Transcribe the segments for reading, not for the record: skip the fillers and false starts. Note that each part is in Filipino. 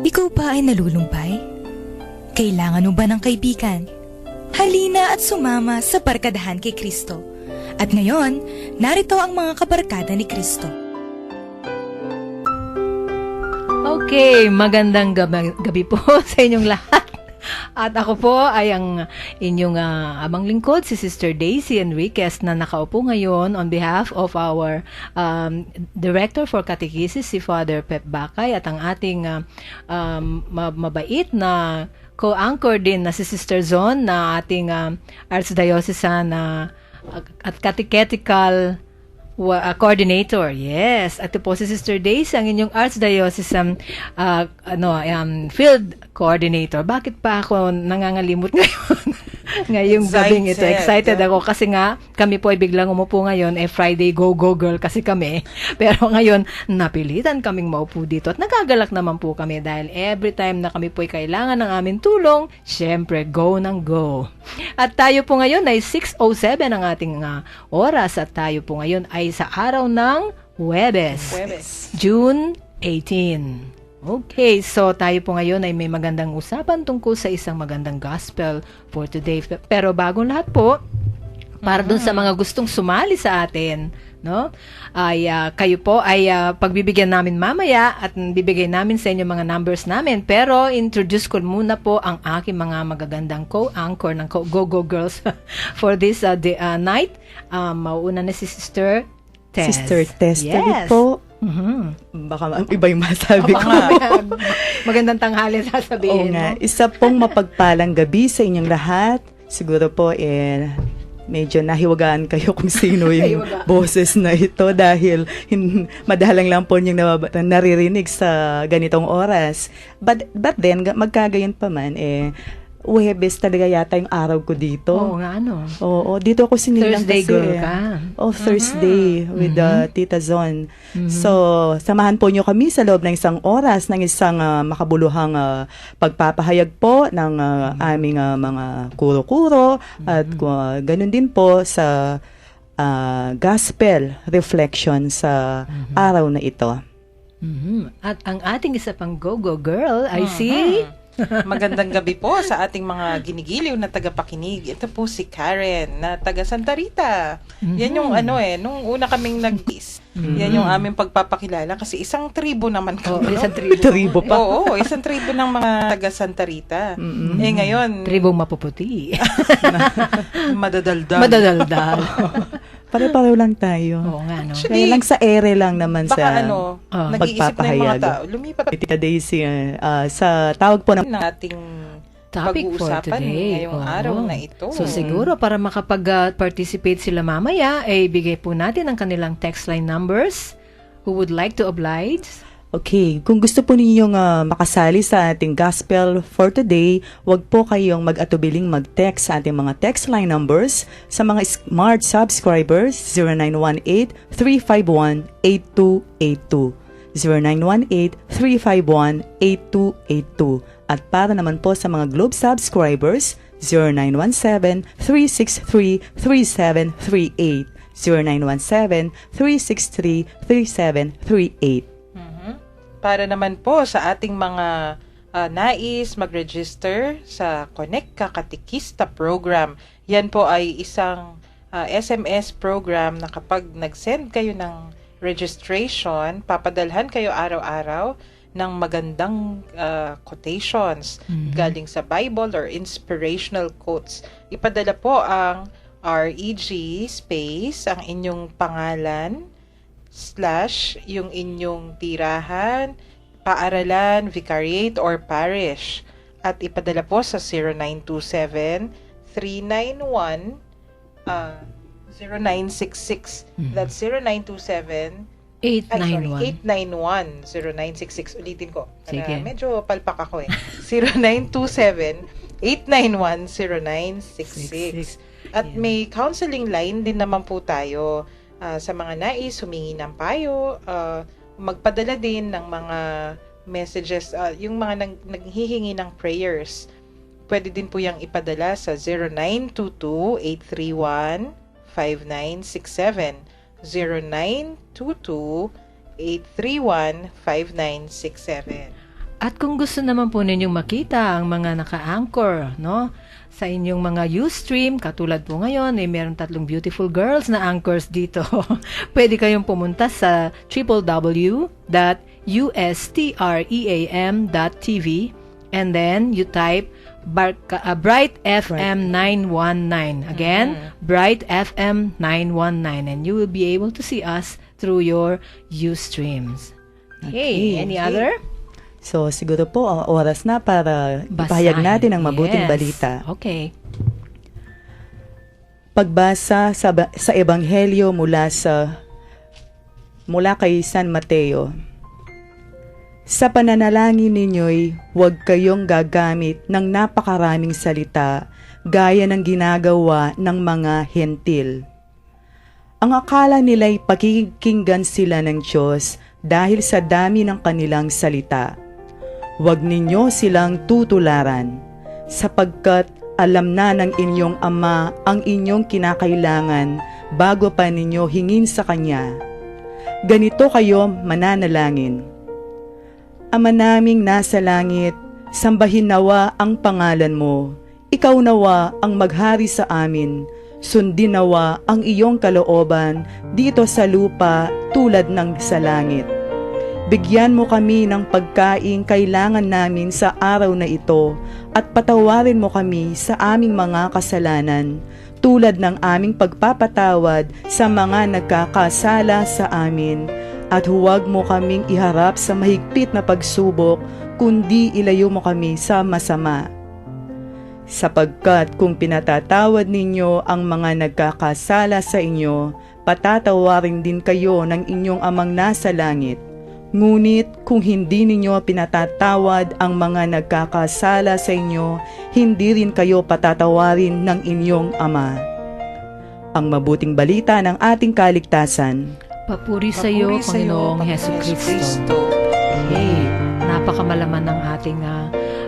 Ikaw ba ay nalulumpay? Kailangan mo ba ng kaibigan? Halina at sumama sa barkadahan kay Kristo. At ngayon, narito ang mga kabarkada ni Kristo. Okay, magandang gabi po sa inyong lahat. At ako po ay ang inyong amang lingkod, si Sister Daisy Enriquez, na nakaupo ngayon on behalf of our Director for Catechesis, si Father Pep Bakay, at ang ating mabait na co-anchor din na si Sister Zon, na ating Archdiocesan at catechetical coordinator. Yes. At ito po si Sister Daisy, ang inyong Archdiocesan field coordinator. Bakit pa ako nangangalimot ngayon? Ngayong gabing ito. Excited ako kasi nga kami po ay biglang umupo ngayon. Friday go girl kasi kami. Pero ngayon napilitan kaming maupo dito at nagagalak naman po kami dahil every time na kami po ay kailangan ng aming tulong, syempre go ng go. At tayo po ngayon ay 6:07 ang ating oras at tayo po ngayon ay sa araw ng Huwebes. June 18. Okay, so tayo po ngayon ay may magandang usapan tungkol sa isang magandang gospel for today. Pero bagong lahat po, para dun sa mga gustong sumali sa atin, no? Ay kayo po ay pagbibigyan namin mamaya at bibigay namin sa inyo mga numbers namin. Pero introduce ko muna po ang aking mga magagandang co-anchor ng Go Girls for this night. Mauuna na si Sister Tess. Sister Tess, yes. po. Mm-hmm. Baka iba yung masabi ko. Magandang tanghali sasabihin. Oo nga. Isa pong mapagpalang gabi sa inyong lahat. Siguro po medyo nahiwagaan kayo kung sino yung boses na ito dahil madalang lang po niyong naririnig sa ganitong oras. But then, magkagayon pa man, Huwebes talaga yata yung araw ko dito. Oo nga, ano? Oo, dito ako sinilang Thursday kasi. girl ka. Thursday with Tita Zon. So, samahan po nyo kami sa loob ng isang oras ng isang makabuluhang pagpapahayag po ng aming mga kuro-kuro at ganun din po sa gospel reflection sa araw na ito. At ang ating isa pang go girl ay si... Magandang gabi po sa ating mga ginigiliw na tagapakinig. Ito po si Karen na taga Santa Rita. Yan yung nung una kaming nag-is. Yan yung aming pagpapakilala kasi isang tribo naman kami. Isang tribo pa. Oo, isang tribo ng mga taga Santa Rita. Ngayon, tribong mapuputi. Madadaldal. Pare-pareho lang tayo. Oo nga, no? Kaya lang sa ere lang naman baka sa nag-iisip na yung mga pagpapahayag. tao. Lumipat Tita Daisy, sa tawag po ng ating topic for pag-uusapan today. ngayong araw na ito. So siguro para makapag-participate sila mamaya, bigay po natin ang kanilang text line numbers. Who would like to oblige? Okay, kung gusto po ninyong makasali sa ating gospel for today, wag po kayong mag-atubiling mag-text sa ating mga text line numbers. Sa mga smart subscribers, 0918-351-8282. 0918-351-8282. At para naman po sa mga Globe subscribers, 0917-363-3738. 0917-363-3738. Para naman po sa ating mga nais mag-register sa Connect Ka Katekista program. Yan po ay isang SMS program na kapag nag-send kayo ng registration, papadalhan kayo araw-araw ng magandang quotations galing sa Bible or inspirational quotes. Ipadala po ang REG space, ang inyong pangalan, / yung inyong tirahan, paaralan, vicariate, or parish. At ipadala po sa 0967-391-0966. That's 0967-891-0966. Ulitin ko. Sige. Medyo palpak ako 0927-891-0966. At may counseling line din naman po tayo. Sa mga nais, humingi ng payo, magpadala din ng mga messages, yung mga naghihingi ng prayers. Pwede din po yung ipadala sa 0922-831-5967. 0922-831-5967. At kung gusto naman po ninyong makita ang mga naka-anchor, no? Sa inyong mga Ustream, katulad po ngayon, meron 3 beautiful girls na anchors dito. Pwede kayong pumunta sa www.ustream.tv and then you type Bright FM 919. Again, Bright FM 919, and you will be able to see us through your Ustreams. Okay, any other? So, siguro po, oras na para ipahayag natin ang mabuting balita. Okay. Pagbasa sa Ebanghelyo mula kay San Mateo. Sa pananalangin ninyo'y huwag kayong gagamit ng napakaraming salita gaya ng ginagawa ng mga hentil. Ang akala nila'y pakikinggan sila ng Diyos dahil sa dami ng kanilang salita. Huwag ninyo silang tutularan, sapagkat alam na ng inyong Ama ang inyong kinakailangan bago pa ninyo hingin sa Kanya. Ganito kayo mananalangin. Ama naming nasa langit, sambahin nawa ang pangalan mo. Ikaw nawa ang maghari sa amin. Sundin nawa ang iyong kalooban dito sa lupa tulad ng sa langit. Bigyan mo kami ng pagkain kailangan namin sa araw na ito at patawarin mo kami sa aming mga kasalanan tulad ng aming pagpapatawad sa mga nagkakasala sa amin, at huwag mo kaming iharap sa mahigpit na pagsubok, kundi ilayo mo kami sa masama. Sapagkat kung pinatatawad ninyo ang mga nagkakasala sa inyo, patatawarin din kayo ng inyong Amang nasa langit. Ngunit kung hindi ninyo pinatatawad ang mga nagkakasala sa inyo, hindi rin kayo patatawarin ng inyong Ama. Ang mabuting balita ng ating kaligtasan. Papuri sa iyo, Panginoong Hesukristo. Okay. Napakamalaman ng ating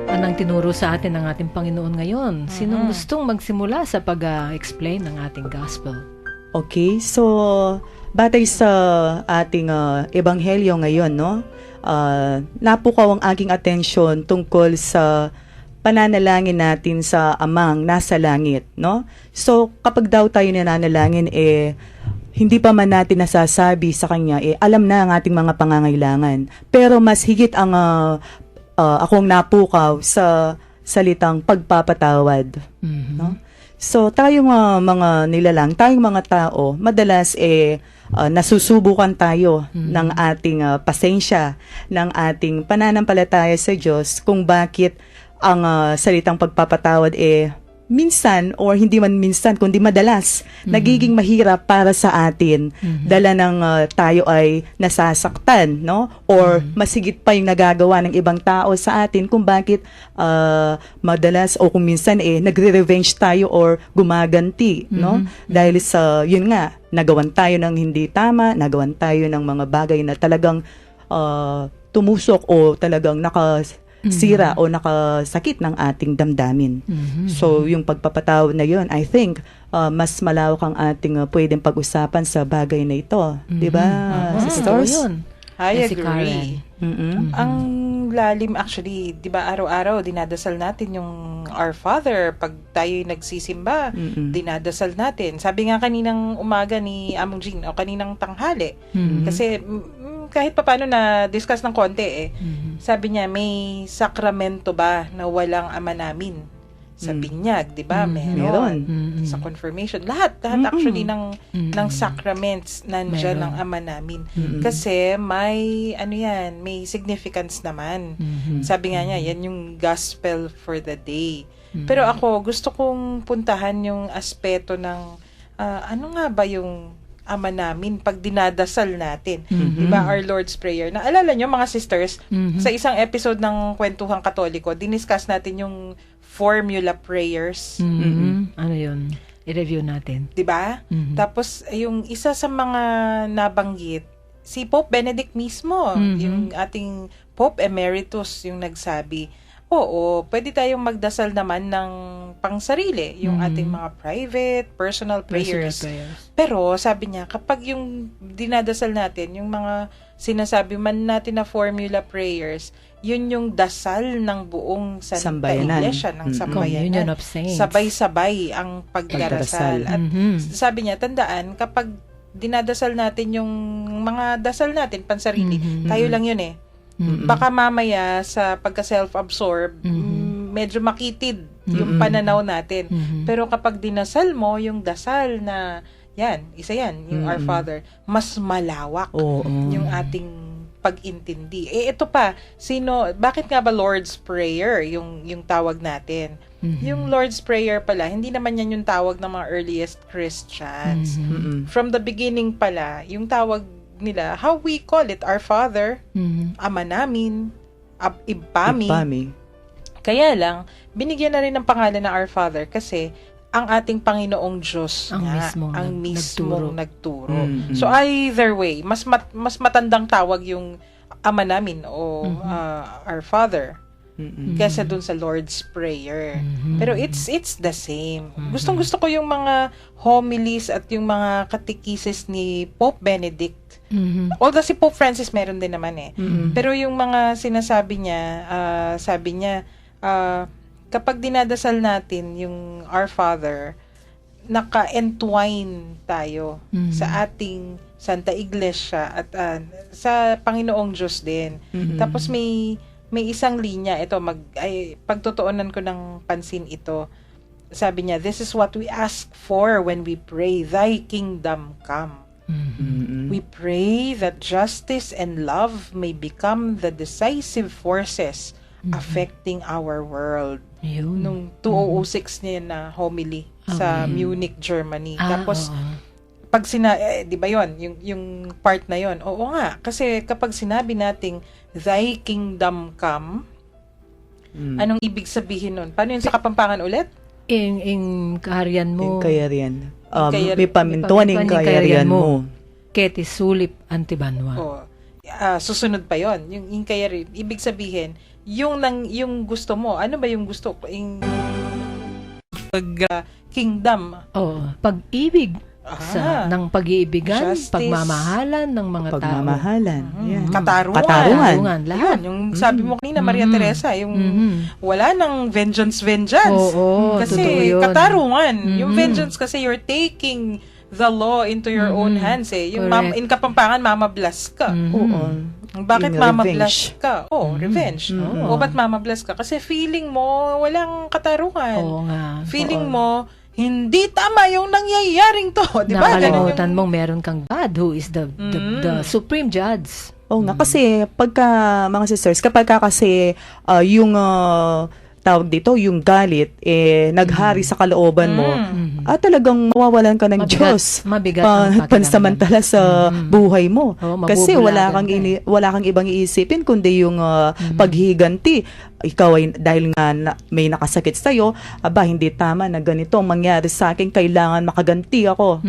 anong tinuro sa atin ng ating Panginoon ngayon. Sinong gustong magsimula sa pag-explain ng ating gospel? Okay, so batay sa ating ebanghelyo ngayon, no? Napukaw ang aking atensyon tungkol sa pananalangin natin sa Amang nasa langit, no? So kapag daw tayo nananalangin, hindi pa man natin nasasabi sa Kanya, alam na ang ating mga pangangailangan. Pero mas higit ang akong napukaw sa salitang pagpapatawad. No? So, tayong mga nilalang, tayong mga tao, madalas nasusubukan tayo ng ating pasensya, ng ating pananampalataya sa Diyos, kung bakit ang salitang pagpapatawad minsan, or hindi man minsan, kundi madalas, nagiging mahirap para sa atin, dala ng tayo ay nasasaktan, no? Or masigit pa yung nagagawa ng ibang tao sa atin kung bakit madalas o kung minsan nagre-revenge tayo or gumaganti, no? Dahil sa, yun nga, nagawan tayo ng hindi tama, nagawan tayo ng mga bagay na talagang tumusok o talagang sira o nakasakit ng ating damdamin. So, yung pagpapatawad na yun, I think, mas malawak ang ating pwedeng pag-usapan sa bagay na ito. Diba, sisters? I agree. Ang lalim actually, 'di ba, araw-araw dinadasal natin yung Our Father pag tayo'y nagsisimba, dinadasal natin. Sabi nga kaninang umaga ni Among Jean o kaninang tanghali. Kasi kahit papaano na discuss ng konti sabi niya, may sakramento ba na walang Ama namin? Sa binyag, 'di ba? Meron. Sa confirmation, lahat actually ng sacraments nandiyan ng Ama namin. Kasi may may significance naman. Sabi nga niya, yan yung gospel for the day. Pero ako gusto kong puntahan yung aspeto ng ano nga ba yung Ama namin pag dinadasal natin. Diba, Our Lord's Prayer. Naalala nyo mga sisters, sa isang episode ng Kwentuhang Katoliko, diniscuss natin yung formula prayers. Ano yun? I-review natin. Diba? Tapos, yung isa sa mga nabanggit, si Pope Benedict mismo, yung ating Pope Emeritus, yung nagsabi, oo, pwede tayong magdasal naman ng pangsarili, yung ating mga private, personal prayers. Pero, sabi niya, kapag yung dinadasal natin, yung mga sinasabi man natin na formula prayers, yun yung dasal ng buong Santa Sambayanan. Iglesia ng Mm-mm. Sambayanan. Communion of Saints. Sabay-sabay ang pagdarasal. At sabi niya, tandaan, kapag dinadasal natin yung mga dasal natin, pansarili, tayo lang yun eh. Baka mamaya sa pagka-self-absorb, medyo makitid yung pananaw natin. Pero kapag dinasal mo yung dasal na, isa yan, yung Our Father, mas malawak Oo. yung ating pag-intindi. Ito pa, bakit nga ba Lord's Prayer yung tawag natin? Yung Lord's Prayer pala, hindi naman yan yung tawag ng mga earliest Christians. From the beginning pala, yung tawag nila, how we call it, Our Father, Ama namin, Ibpami. Kaya lang, binigyan na rin ng pangalan na Our Father kasi ang ating Panginoong Diyos Ang mismong nagturo. So either way, mas matandang tawag yung Ama namin o Our Father kaysa dun sa Lord's Prayer. Pero it's the same. Gustong-gusto ko yung mga homilies at yung mga catechesis ni Pope Benedict. Although si Pope Francis meron din naman eh. Pero yung mga sinasabi niya, sabi niya, kapag dinadasal natin yung Our Father, naka-entwine tayo sa ating Santa Iglesia at sa Panginoong Diyos din. Tapos may isang linya, pagtutoonan ko ng pansin ito. Sabi niya, this is what we ask for when we pray, Thy kingdom come. We pray that justice and love may become the decisive forces affecting our world. Yun. Nung 2006 niya na homily sa Munich, Germany. Tapos, pag di ba yun? Yung part na yun. Oo nga. Kasi kapag sinabi nating, Thy kingdom come, anong ibig sabihin nun? Paano yun sa Kapampangan ulit? Ing kaharian mo. Yung kayarian. Kayarian. May pamintuan yung kayarian mo. Keti sulip antibanwa. Susunod pa yon. Yung kayarian. Ibig sabihin, yung gusto mo. Ano ba yung gusto? Kingdom. Pag-ibig ng pag-iibigan, Justice. pagmamahalan ng mga tao. Pagmamahalan. Yan. Katarungan. Lahat. Yung sabi mo kanina, Maria Teresa, yung wala nang vengeance. Oo, Kasi totoo yun. katarungan. Yung vengeance kasi you're taking the law into your own hands eh. Yung Correct. in Kapampangan, Mama Bless ka. Oo. Bakit Yung Mama revenge. Bless ka? Revenge. O ba't Mama Bless ka? Kasi feeling mo walang katarungan. Oo nga. Feeling mo hindi tama yung nangyayaring to. Di ba? Ganun Nakalimutan mong meron kang God who is the supreme judge. Oo nga, kasi pagka, mga sisters, kapag kasi yung tawag dito, yung galit, naghari sa kalooban mo, talagang mawawalan ka ng Diyos. Mabigat ang pakiramdam. Pansamantala sa buhay mo. Oo, Kasi wala kang, mabubulagan wala kang ibang iisipin, kundi yung paghiganti. Ikaw ay, dahil nga may nakasakit sa'yo, hindi tama na ganito ang mangyari sa akin, kailangan makaganti ako.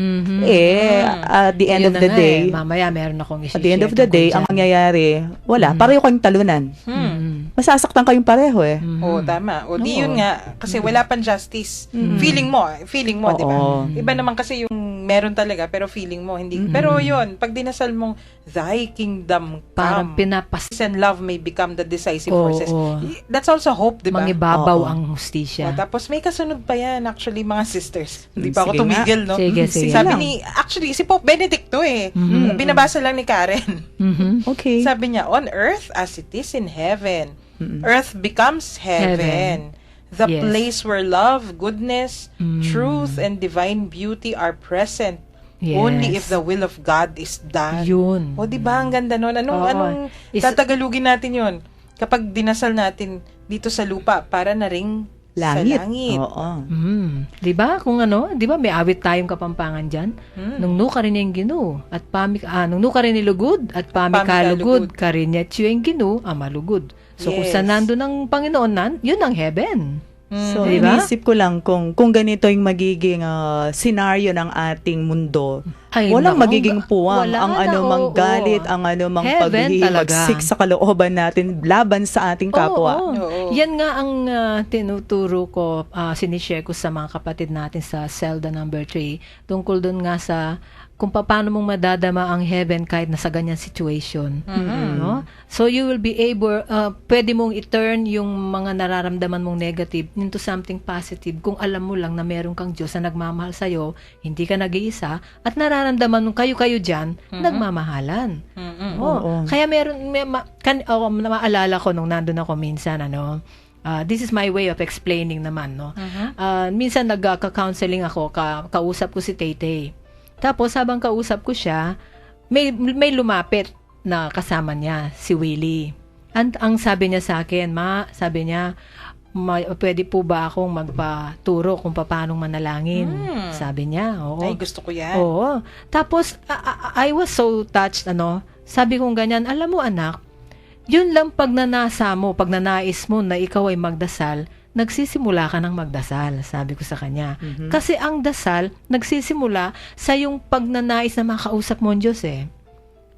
At the end Yun of na the nga day, mamaya meron akong at the end of the day, ang mangyayari, wala. Pareho kayong talunan. Masasaktan kayong pareho eh. Oo, tama. O di yun nga, kasi wala pang justice. Feeling mo, di ba? Iba naman kasi yung meron talaga, pero feeling mo, hindi. Pero yun, pag dinasal mong, Thy kingdom come, parang peace and love may become the decisive forces. That's also hope, di ba? mangibabaw ang hustisya. Tapos may kasunod pa yan, actually, mga sisters. Hindi Sige pa ako tumigil, no? Sige. Sabi si Pope Benedict to eh. Binabasa lang ni Karen. Okay. Sabi niya, on earth as it is in heaven, earth becomes heaven. The Yes. place where love, goodness, truth, and divine beauty are present. Yes. Only if the will of God is done. Yun. O, di ba? Ang ganda nun. Anong tatagalugin natin yun? Kapag dinasal natin dito sa lupa, para na ring Langit. sa langit. Oo. 'Di ba? Kung di ba may awit tayong Kapampangan diyan? Nung nuka rin yung Ginoo at nung nuka rin ni lugod at pamikalugod karinyet yung Ginoo amalugod. So kung Yes. saan nandun ang Panginoon yun ang heaven. So, Diba? iniisip ko lang kung ganito yung magiging scenario ng ating mundo. Ay, Walang naku, magiging puwang wala ang na, anumang oo. galit, ang anumang Heaven paghihimagsik talaga. sa kalooban natin laban sa ating kapwa. Oo. Yan nga ang tinuturo ko, sinishare ko sa mga kapatid natin sa Zelda number 3, tungkol dun nga sa kung paano mong madadama ang heaven kahit nasa ganyan situation. No? So you will be able, pwede mong i-turn yung mga nararamdaman mong negative into something positive kung alam mo lang na meron kang Diyos na nagmamahal sa'yo, hindi ka nag-iisa, at nararamdaman mong kayo-kayo dyan, nagmamahalan. Oo. Kaya maalala ko nung nandun ako minsan, this is my way of explaining naman, no? Minsan nagka-counseling ako, kausap ko si Tay. Tapos habang kausap ko siya, may lumapit na kasama niya, si Willie. Ang sabi niya sa akin, sabi niya, pwede po ba akong magpaturo kung paano manalangin? Sabi niya, oo. Ay, gusto ko yan. Oo. Tapos, I was so touched, sabi kong ganyan, alam mo anak, yun lang pag nanais mo na ikaw ay magdasal, nagsisimula ka ng magdasal, sabi ko sa kanya. Kasi ang dasal, nagsisimula sa yung pagnanais na makausap mo ang Diyos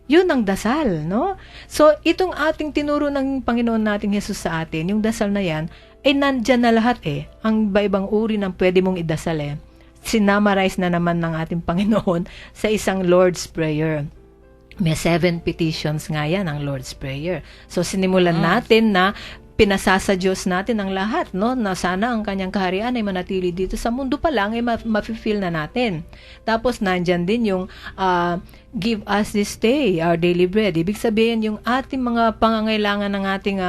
Yun ang dasal, no? So, itong ating tinuro ng Panginoon nating Jesus sa atin, yung dasal na yan, ay nandyan na lahat Ang iba-ibang uri ng pwede mong idasal Sinamarize na naman ng ating Panginoon sa isang Lord's Prayer. May 7 petitions nga yan ang Lord's Prayer. So, sinimulan natin na pinasasa Diyos natin ang lahat, no? Na sana ang kanyang kaharian ay manatili dito sa mundo pa lang, ay ma-fulfill na natin. Tapos, nandyan din yung give us this day our daily bread. Ibig sabihin, yung ating mga pangangailangan ng ating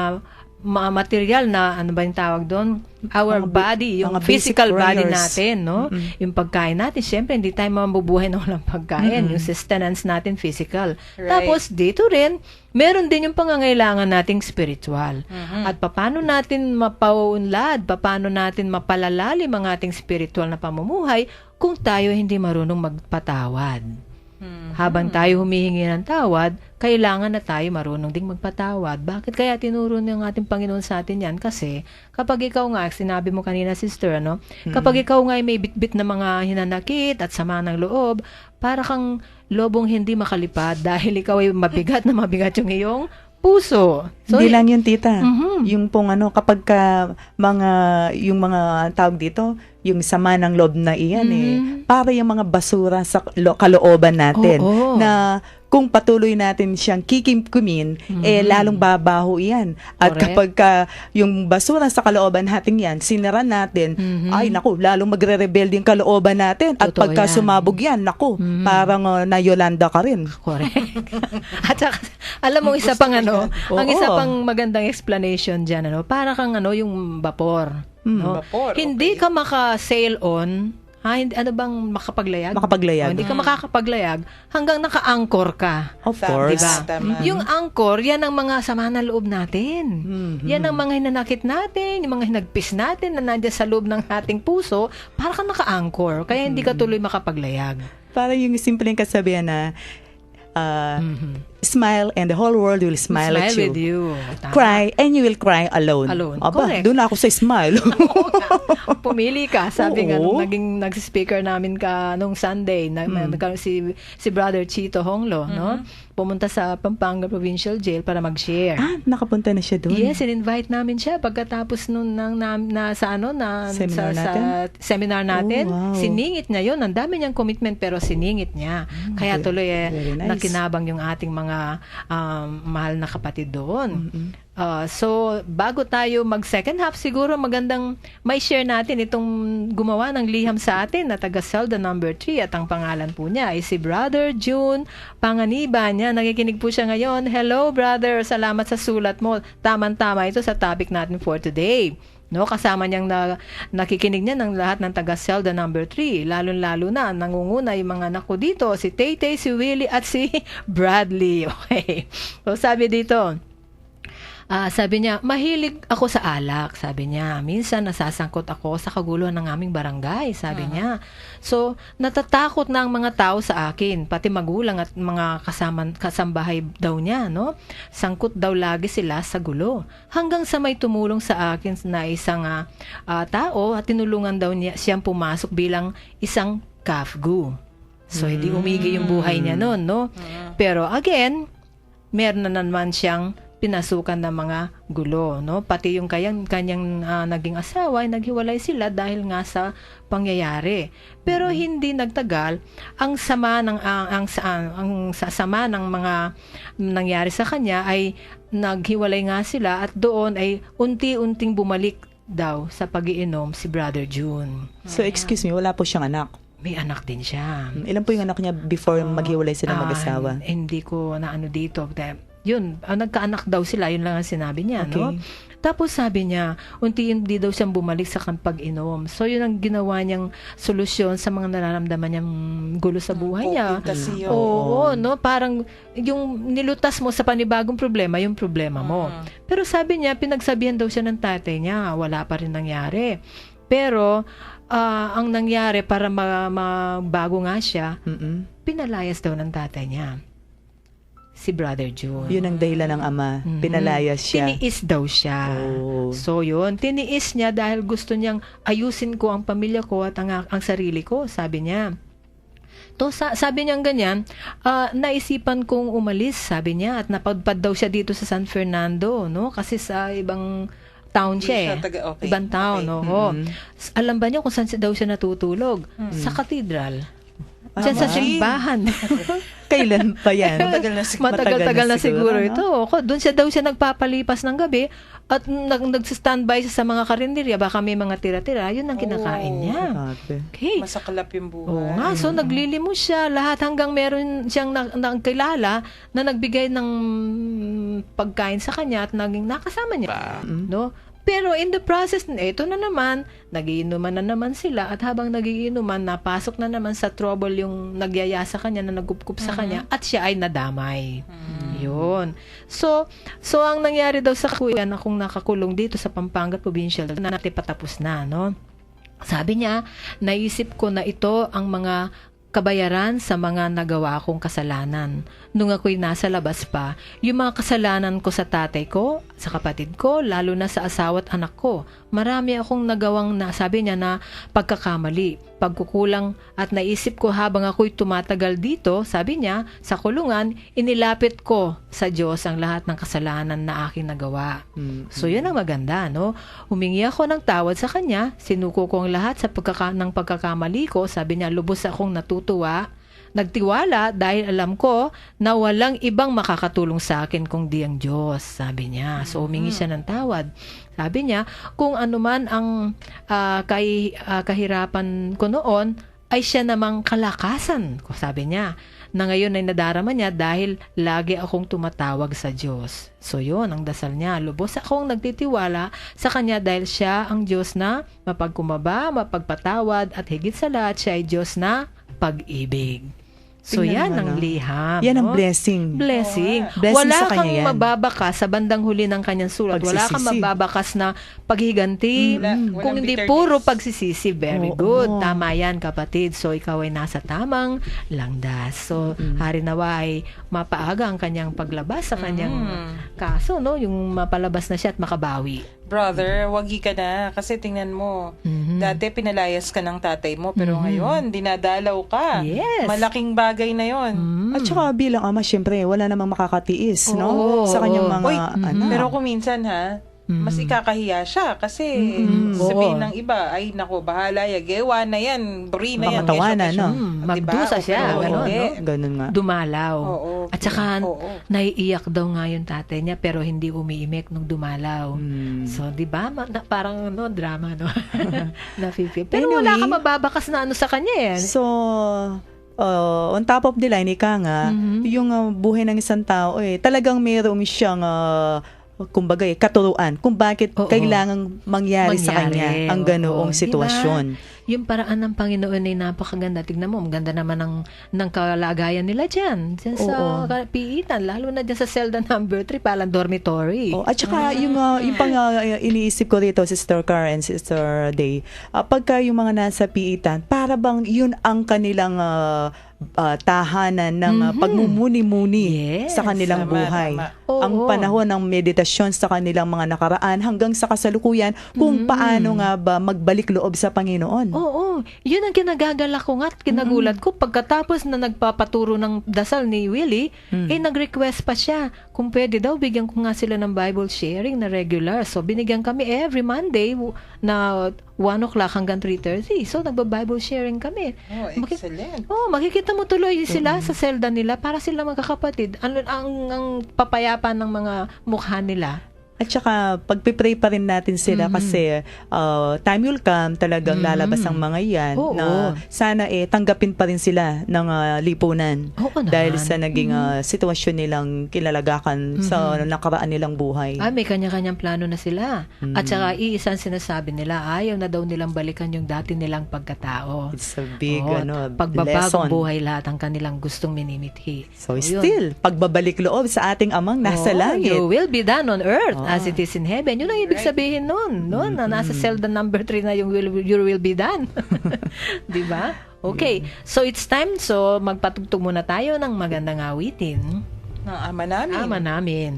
material na, ano ba yung tawag doon? Our body, yung physical body natin, no? Yung pagkain natin, syempre, hindi tayo mabubuhay na walang pagkain. Yung sustenance natin, physical. Right. Tapos, dito rin, meron din yung pangangailangan nating spiritual. At paano natin mapaunlad, paano natin mapalalalim ang ating spiritual na pamumuhay kung tayo hindi marunong magpatawad. Habang tayo humihingi ng tawad, kailangan na tayo marunong ding magpatawad. Bakit kaya tinuro ng ating Panginoon sa atin yan? Kasi kapag ikaw nga, sinabi mo kanina sister, kapag ikaw nga ay may bitbit na mga hinanakit at sama ng loob, para kang lobong hindi makalipad dahil ikaw ay mabigat yung iyong puso. So, Hindi lang yun, tita. Yung pong kapag yung mga tawag dito, yung sama ng loob na iyan para yung mga basura sa kalooban natin na kung patuloy natin siyang kikimkumin, lalong babaho yan. At kapag yung basura sa kalooban natin yan, sinara natin, ay naku, lalong magre-rebelde yung kalooban natin. At Totoo pagka yan. sumabog yan, naku, parang na-Yolanda ka rin. Correct. At saka, alam mo, isa pang ang isa pang magandang explanation dyan, para kang yung vapor. No? Vapor, Hindi ka maka-sail on, hindi, bang makapaglayag? Makapaglayag. Hindi ka makakapaglayag hanggang naka-anchor ka. Of Tama, course. Diba? tama. Yung anchor, yan ang mga sama ng loob natin. Yan ang mga hinanakit natin, yung mga hinagpis natin na nandiyan sa loob ng ating puso, para ka naka-anchor. Kaya hindi ka tuloy makapaglayag. Para yung simpleng kasabihan na smile and the whole world will smile at you. with you. Tama. Cry and you will cry alone. Aba, Correct. doon ako sa smile. Pumili ka. Sabi nga, Oo. nung naging nag-speaker namin nung Sunday, si Brother Chito Honglo, no? Pumunta sa Pampanga Provincial Jail para mag-share. Nakapunta na siya doon. Yes, in-invite namin siya pagkatapos nung seminar natin. Oh, wow. Siningit niya yun. Ang dami niyang commitment pero siningit niya. Kaya tuloy very nice. nakinabang yung ating mga mahal na kapatid doon. So, bago tayo mag-second half, siguro magandang may share natin itong gumawa ng liham sa atin na taga Zelda number 3 at ang pangalan po niya ay si Brother June Panganiban. Yan, nakikinig po siya ngayon. Hello, brother. Salamat sa sulat mo. Tama-tama ito sa topic natin for today. No, kasama niyang nakikinig niya ng lahat ng taga Zelda number 3. Lalo-lalo na nangunguna yung mga anak ko dito, si Tay, si Willie at si Bradley. Okay. So, sabi dito, sabi niya, mahilig ako sa alak. Sabi niya, minsan nasasangkot ako sa kaguluhan ng aming barangay. Sabi niya. So, natatakot na ang mga tao sa akin, pati magulang at mga kasambahay daw niya, no? Sangkot daw lagi sila sa gulo. Hanggang sa may tumulong sa akin na isang tao at tinulungan daw niya siyang pumasok bilang isang kafgu. So, hindi umigi yung buhay niya noon, no? Pero again, meron na naman siyang pinasukan ng mga gulo, no? Pati yung kanyang naging asawa ay naghiwalay sila dahil nga sa pangyayari. Pero hindi nagtagal, ang sama ng mga nangyari sa kanya ay naghiwalay nga sila at doon ay unti-unting bumalik daw sa pag-iinom si Brother June. So, excuse me, wala po siyang anak. May anak din siya. Ilan po yung anak niya before maghiwalay sila mag-asawa? Hindi ko na ano dito. Yun, nagkaanak daw sila, yun lang ang sinabi niya, Okay. no? Tapos sabi niya, unti-unti daw siyang bumalik sa pag-inom. So yun ang ginawa niyang solusyon sa mga nararamdaman niyang gulo sa buhay niya. COVID kasi yun. Oo, no? Parang yung nilutas mo sa panibagong problema, yung problema mo. Pero sabi niya, pinagsabihan daw siya ng tatay niya, wala pa rin nangyari. Pero ang nangyari para mabago nga siya, pinalayas daw ng tatay niya si Brother June. Yun ang dahilan ng ama. Pinalayas siya. Tiniis daw siya. Oh. So yun, tiniis niya dahil gusto niyang ayusin ko ang pamilya ko at ang sarili ko, sabi niya. Sabi niya ganyan, naisipan kong umalis, sabi niya, at napadpad daw siya dito sa San Fernando, no? Kasi sa ibang town siya eh. Ibang town, no? Alam ba niya kung saan daw siya natutulog? Sa cathedral. Diyan sa simbahan. Kailan pa yan? Matagal-tagal na siguro no? ito. Doon siya nagpapalipas ng gabi at nag-standby siya sa mga karinderya. Baka may mga tira-tira. Yun ang kinakain niya. Okay. Masaklap yung buhay. Oo nga. So, naglilimos siya. Lahat hanggang meron siyang nakilala na nagbigay ng pagkain sa kanya at naging nakasama niya. No? Pero in the process, ito na naman, nagiinuman na naman sila at habang nagiinuman, napasok na naman sa trouble yung nagyaya sa kanya, na nagupkup sa kanya at siya ay nadamay. Yun. So ang nangyari daw sa kuya na kung nakakulong dito sa Pampanga Provincial, na natin patapos na, no? Sabi niya, naisip ko na ito ang mga kabayaran sa mga nagawa kong kasalanan. Nung ako'y nasa labas pa, yung mga kasalanan ko sa tatay ko, sa kapatid ko, lalo na sa asawa at anak ko. Marami akong nagawang sabi niya na pagkakamali, pagkukulang at naisip ko habang ako'y tumatagal dito, sabi niya, sa kulungan, inilapit ko sa Diyos ang lahat ng kasalanan na aking nagawa. So yun ang maganda, no? Humingi ako ng tawad sa kanya, sinuko ko ang lahat sa ng pagkakamali ko, sabi niya, lubos akong natutuwa, nagtiwala dahil alam ko na walang ibang makakatulong sa akin kung di ang Diyos, sabi niya. So, humingi siya ng tawad. Sabi niya, kung anuman ang kahirapan ko noon, ay siya namang kalakasan ko, sabi niya, na ngayon ay nadarama niya dahil lagi akong tumatawag sa Diyos. So, yun, ang dasal niya. Lubos akong nagtitiwala sa Kanya dahil siya ang Diyos na mapagkumaba, mapagpatawad, at higit sa lahat, siya ay Diyos na pag-ibig. So, Tingnan yan mo, ang no? liham. Yan ang no? blessing. Blessing. Blessing Wala sa kanya kang yan. mababakas sa bandang huli ng kanyang sulat. Wala kang Pagsisisi. mababakas na paghiganti. Walang Kung hindi bitterness. puro pagsisisi. Very Oo. good. Tama yan, kapatid. So, ikaw ay nasa tamang langdas. So, hari nawa ay mapaaga ang kanyang paglabas sa kanyang kaso, no? Yung mapalabas na siya at makabawi. Brother, wagi ka na. Kasi tingnan mo, dati pinalayas ka ng tatay mo, pero ngayon, dinadalaw ka. Yes. Malaking bagay na yon. At saka bilang ama, syempre, wala namang makakatiis, no? Oo. Sa kanyang mga Uy, anak. pero kung minsan mas ikakahiya siya kasi sabihin ng iba, ay nako, bahala, yagewa na yan, buri na yan. Makatawanan, no? Magdusa siya, Oo, gano'n, hindi. no? Ganun nga. Dumalaw. Oo. At saka, Oo. naiiyak daw nga yung tatay niya pero hindi umiimik nung dumalaw. So, di ba? Parang drama, no? Nafe-feel. Pero wala Anyway, ka mababakas na ano sa kanya, eh. So, on top of the line, ika nga, yung buhay ng isang tao, talagang mayroong siyang kumbaga katuruan kung bakit Oo. kailangang mangyari sa kanya ang ganoong Oo. sitwasyon. Diba? Yung paraan ng Panginoon ay napakaganda. Tignan mo, ang ganda naman ng kalagayan nila dyan sa piitan, lalo na dyan sa Zelda number 3, palang dormitory. At saka yung pang iniisip ko rito, Sister Car and Sister Day, pagka yung mga nasa piitan, para bang yun ang kanilang tahanan ng pagmumuni-muni Yes. sa kanilang Tama, buhay. tama. Ang Oo. panahon ng meditasyon sa kanilang mga nakaraan hanggang sa kasalukuyan kung paano nga ba magbalik loob sa Panginoon. Oo, yun ang kinagagala ko nga at kinagulat ko. Pagkatapos na nagpapaturo ng dasal ni Willie, nag-request pa siya kung pwede daw, bigyan ko nga sila ng Bible sharing na regular. So, binigyan kami every Monday na 1 o'clock hanggang 3:30. So, nagba-Bible sharing kami. Oh, excellent. Makikita mo tuloy sila sa selda nila para sila magkakapatid. Ang papayapa ng mga mukha nila. At saka, pagpipray pa rin natin sila kasi time will come, talagang lalabas ang mga yan Oo. na sana tanggapin pa rin sila ng lipunan. Oo naman. Dahil sa naging sitwasyon nilang kilalagakan sa nakaraan nilang buhay. May kanya-kanyang plano na sila. At saka, iisang sinasabi nila, ayaw na daw nilang balikan yung dati nilang pagkatao. It's a big pagbabagong lesson. buhay lahat ang kanilang gustong minimithi. So, yun. still, pagbabalik loob sa ating amang nasa langit. You will be done on earth as it is in heaven. Yun ang ibig sabihin nun. Na nasa selda number 3 na yung you will be done. Di ba? Okay. So, it's time. So, magpatugtog muna tayo ng magandang awitin. Ng Ama namin. Ama namin.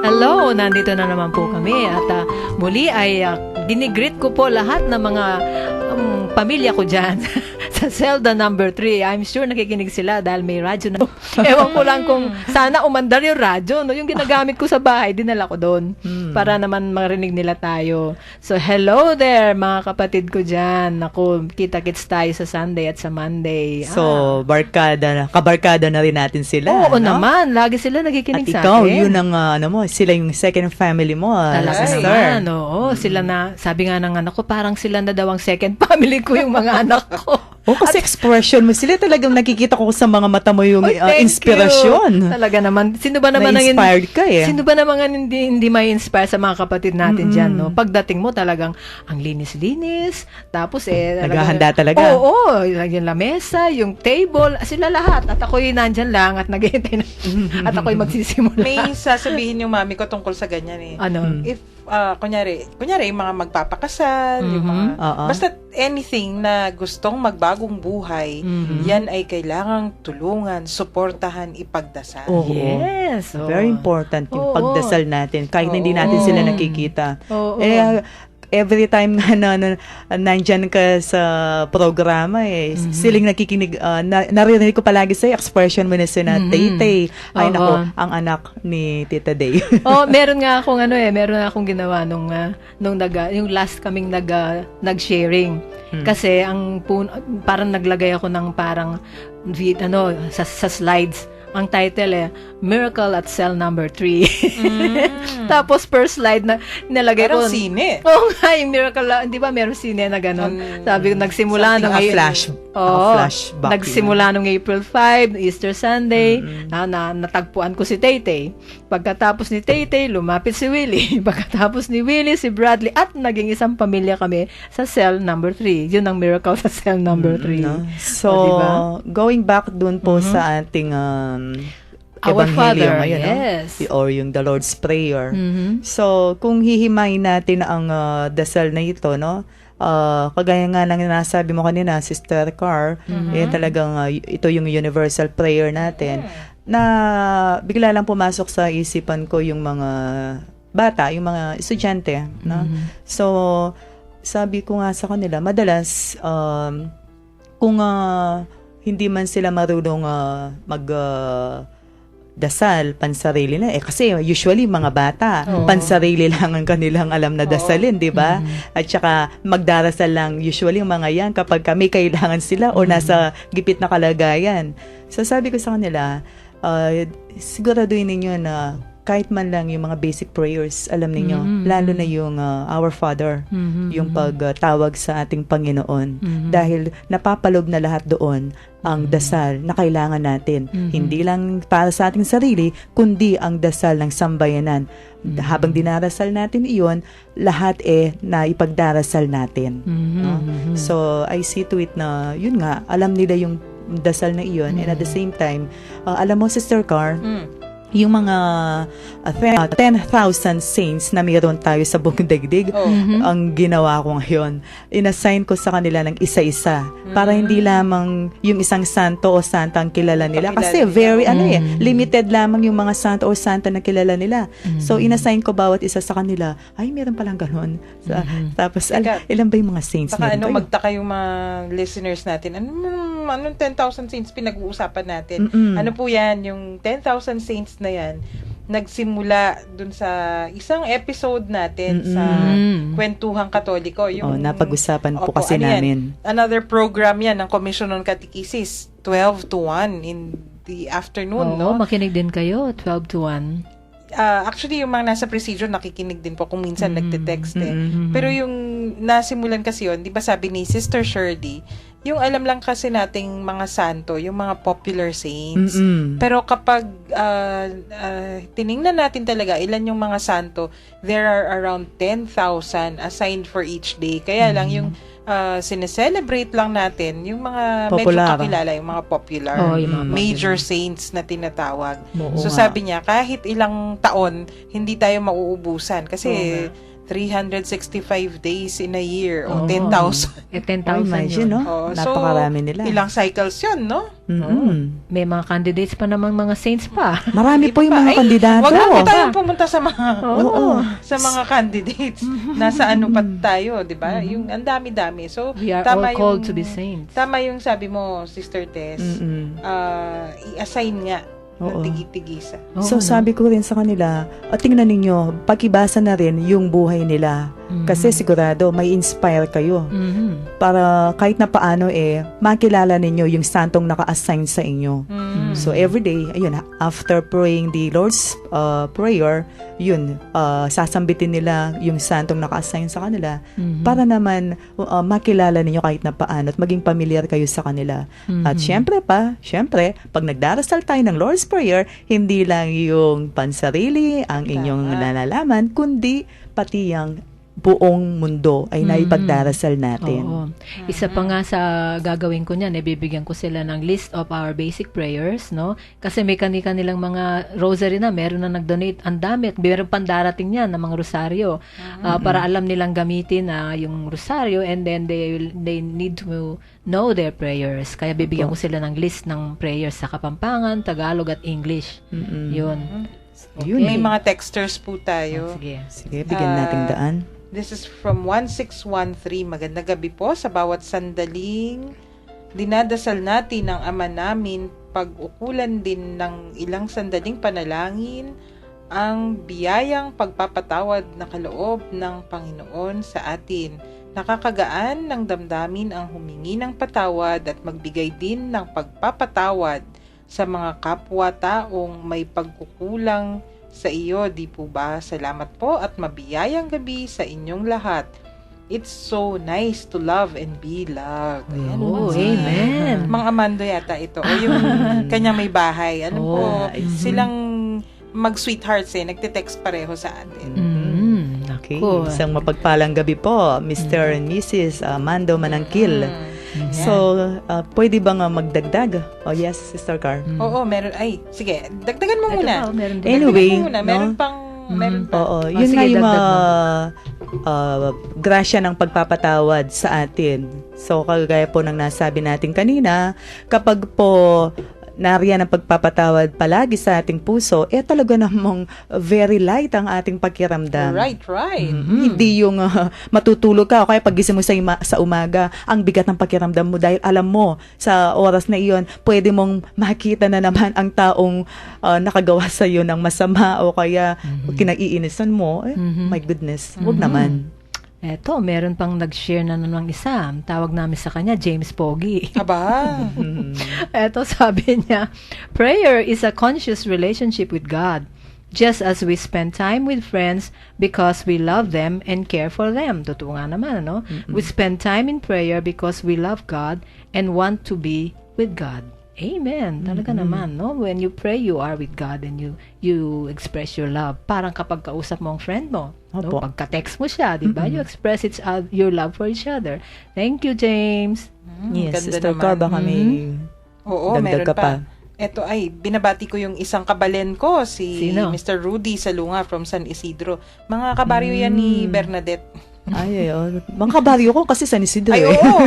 Hello, nandito na naman po kami at muli ay ginigreet ko po lahat ng mga pamilya ko dyan sa selda number 3. I'm sure nakikinig sila dahil may radyo na. Ewan ko lang kung sana umandar yung radyo. No? Yung ginagamit ko sa bahay, dinala ko doon para naman marinig nila tayo. So, hello there mga kapatid ko dyan. Ako, kita-kits tayo sa Sunday at sa Monday. So, kabarkada na rin natin sila. Oo no? naman, lagi sila nakikinig At sa ikaw, akin. yun ang, sila yung second family mo. Talaga sister. naman, oo. Sila na, sabi nga ng anak ko, parang sila na daw ang second family ko yung mga anak ko. Kasi expression mo, sila talagang nakikita ko sa mga mata mo yung Thank inspirasyon. you. Talaga naman. Sino ba naman Na-inspired ka eh. Sino ba naman ang hindi may inspire sa mga kapatid natin dyan, no? Pagdating mo talagang ang linis-linis, tapos naghahanda talaga. Oo, yung lamesa, yung table, sila lahat. At ako'y nandyan lang at naghihintay na. At ako'y magsisimula. May sasabihin yung mami ko tungkol sa ganyan eh. Ano? If, kunyari, yung mga magpapakasal, yung mga, basta anything na gustong magbagong buhay, yan ay kailangang tulungan, suportahan, ipagdasal. Oo. Yes. oo. Very important yung Oo. pagdasal natin. Kahit hindi natin Oo. sila nakikita. Oo. Every time na nandyan ka sa programa, siling nakikinig, naririnig ko palagi sa expression mo na sina Tay-Tay. Ay, Oo. nako, ang anak ni Tita Day. Meron nga akong meron nga akong ginawa nung yung last kaming nag-sharing. Kasi parang naglagay ako ng parang sa slides ang title Miracle at Cell Number 3. Tapos first slide na nilagay ko. Parang sine. Oo nga, yung Miracle, di ba meron sine na gano'n? Sabi ko, nagsimula something nung A flashback. Nagsimula nung April 5, Easter Sunday, natagpuan ko si Tay-Tay. Pagkatapos ni Tay-Tay, lumapit si Willie. Pagkatapos ni Willie, si Bradley, at naging isang pamilya kami sa cell number 3. Yun ang miracle sa cell number 3. No? So, diba? going back dun po sa ating Our Ebanghelyo Father, ngayon, yes. or yung the Lord's Prayer. So, kung hihimayin natin ang dasal na ito, no? Kagaya nga ng nasabi mo kanina, Sister Carr, talagang ito yung universal prayer natin, na bigla lang pumasok sa isipan ko yung mga bata, yung mga estudyante. No? So, sabi ko nga sa kanila, madalas, kung hindi man sila marunong dasal, pansarili na. Kasi usually mga bata, pansarili lang ang kanilang alam na dasalin, di ba? At saka magdarasal lang usually yung mga yan kapag kami kailangan sila o nasa gipit na kalagayan. So sabi ko sa kanila, siguraduhin ninyo na kahit man lang yung mga basic prayers, alam ninyo, lalo na yung Our Father, yung pagtawag sa ating Panginoon. Dahil napapalob na lahat doon ang dasal na kailangan natin. Hindi lang para sa ating sarili, kundi ang dasal ng sambayanan. Habang dinarasal natin iyon, lahat na ipagdarasal natin. No? So, I see to it na, yun nga, alam nila yung dasal na iyon, and at the same time, alam mo, Sister Carr, yung mga 10,000 saints na mayroon tayo sa buong daigdig, ang ginawa ko ngayon, inassign ko sa kanila ng isa-isa para hindi lamang yung isang santo o santa ang kilala nila. Kasi very, limited lamang yung mga santo o santa na kilala nila. So, inassign ko bawat isa sa kanila, ay, meron palang ganun. So, tapos, ilan ba yung mga saints Saka nito? magtaka yung mga listeners natin, anong 10,000 saints pinag-uusapan natin? Ano po yan? Yung 10,000 saints na yan, nagsimula dun sa isang episode natin sa Kwentuhang Katoliko. Yung, napag-usapan po kasi namin. Another program yan ng Commission on Catechesis, 12 to 1 in the afternoon. Oo, makinig din kayo, 12 to 1. Actually, yung mga nasa procedure, nakikinig din po kung minsan nagte-text Pero yung nasimulan kasi yun, di ba sabi ni Sister Shirley, yung alam lang kasi nating mga santo, yung mga popular saints. Pero kapag tiningnan natin talaga ilan yung mga santo, there are around 10,000 assigned for each day. Kaya lang yung sineselebrate lang natin yung mga medyo kakilala, yung mga popular, yung mga major saints na tinatawag. So sabi niya, kahit ilang taon, hindi tayo mauubusan. Kasi 365 days in a year o 10,000. 10,000 imagine, yun. no? Napakarami nila. Ilang cycles yun, no? May mga candidates pa namang mga saints pa. Marami po yung mga kandidato. Wag na tayong pumunta sa mga sa mga candidates. Nasa ano pa tayo, 'di ba? Yung ang dami-dami. So We are all called to be saints. Tama yung sabi mo, Sister Tess. I-assign nga ng tigi-tigisa. So sabi ko rin sa kanila, tingnan ninyo, pakibasa na rin yung buhay nila. Kasi sigurado may inspire kayo. Para kahit na paano makilala ninyo yung santong naka-assign sa inyo. So everyday, ayun, after praying the Lord's Prayer, yun, sasambitin nila yung santong naka-assign sa kanila para naman makilala ninyo kahit na paano at maging familiar kayo sa kanila. At syempre, pag nagdarasal tayo ng Lord's Prayer, hindi lang yung pansarili ang inyong nalalaman, kundi pati yung buong mundo ay naipagdarasal natin. Oo. Isa pa nga sa gagawin ko niyan, bibigyan ko sila ng list of our basic prayers, no? Kasi may kanilang mga rosary na, meron na nag-donate, ang dami, meron pang darating niyan ng mga rosaryo. Para alam nilang gamitin yung rosaryo, and then they need to know their prayers. Kaya bibigyan ko sila ng list ng prayers sa Kapampangan, Tagalog at English. Yun. Okay. May mga texters po tayo. Sige, bigyan nating daan. This is from 1613. Magandang gabi po sa bawat sandaling dinadasal natin ng Ama namin, pag-ukulan din ng ilang sandaling panalangin ang biyayang pagpapatawad na kaloob ng Panginoon sa atin. Nakakagaan ng damdamin ang humingi ng patawad at magbigay din ng pagpapatawad sa mga kapwa-taong may pagkukulang sa iyo, di po ba? Salamat po at mabiyayang gabi sa inyong lahat. It's so nice to love and be loved. Ayan, Oh, mga- amen. Mga Amando yata ito. O yung kanyang may bahay. Alam po, silang mag-sweethearts nagte-text pareho sa atin. Okay. Naku. Isang mapagpalang gabi po, Mr. and Mrs. Mando Manangkil. So, pwede bang magdagdag? Oh, yes, Sister Car. Oo, meron. Ay, sige, dagdagan mo muna. Meron din. Anyway, Dagdagan mo muna. Meron no? pang, meron pa. Oo, Oh, yun sige, nga yung dagdag grasya ng pagpapatawad sa atin. So, kagaya po ng nasabi natin kanina, kapag po nariyan ang pagpapatawad palagi sa ating puso, talaga namang very light ang ating pakiramdam. Right. Hindi yung matutulog ka o kaya pagising mo sa umaga, ang bigat ng pakiramdam mo dahil alam mo sa oras na iyon, pwede mong makita na naman ang taong nakagawa sa iyo ng masama o kaya kinaiinisan mo. My goodness, wag naman. Eto, meron pang nag-share na naman isa. Tawag namin sa kanya, James Pogi. Aba. Eto, sabi niya, prayer is a conscious relationship with God. Just as we spend time with friends because we love them and care for them. Totoo nga naman, no? We spend time in prayer because we love God and want to be with God. Amen. Talaga naman, no? When you pray, you are with God and you express your love. Parang kapag kausap mo ang friend mo, no? Opo. Pagka-text mo siya, di ba? You express your love for each other. Thank you, James. Yes, Ganda Sister naman. Car, baka may Oo, dagdag meron ka pa. Ito ay, binabati ko yung isang kabalen ko, si Sino? Mr. Rudy Salunga from San Isidro. Mga kabaryo yan ni Bernadette. Ay, mga kabaryo ko kasi San Isidro. Ay, eh. oo.